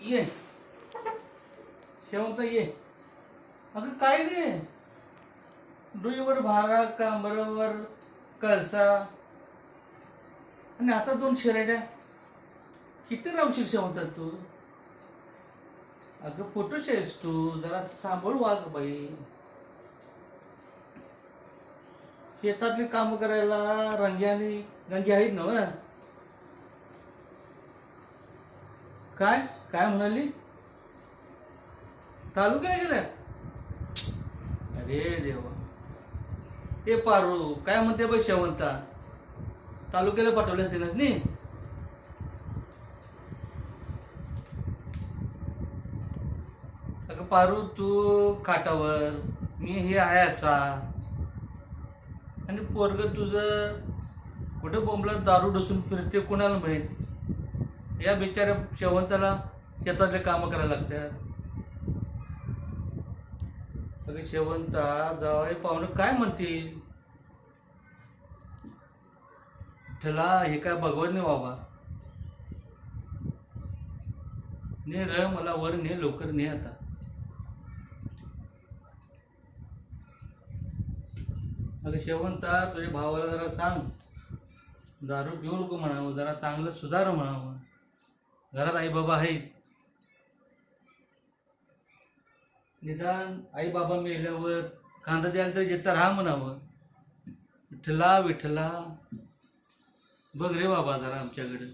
ये शेवंत ये. अगं काय रे, डोईवर भारा, कांबरावर कळसा आणि आता 2 शिराड्या. किती राहशील शेवंतात तू? अगं फोटोश आहेस तू, जरा सांभाळ वाग बाई. शेतातली काम करायला रंगी आणि गंगी आहेत ना? काय काय म्हणाली? तालुक्यात गेल्या? अरे देवा. ए पारू, काय म्हणते बाई शेवंता? तालुक्याला पाठवल्यास दिलास नी? अगं पारू, तू खाटावर, मी हे आहे असा, आणि पोरग तुझं कुठे बोंबला दारू डसून फिरते कोणाला माहित. या बिचाऱ्या शेवंताला शेतातले कामं करायला लागतात. अगं शेवंता, जावई पाहुणं काय म्हणतील? त्याला हे काय भगवत नाही बाबा. ने र मला वर ने, लवकर ने आता. अगं शेवंता, तुझ्या भावाला जरा सांग, दारू पिऊ नको म्हणावं, जरा चांगलं सुधार म्हणावं. घरात आई बाबा आहेत. निदान आई बाबा मेल्यावर कांदा द्यायला तर येतं राहा म्हणावं. विठ्ठला विठ्ठला, बघ रे बाबा जरा आमच्याकडे.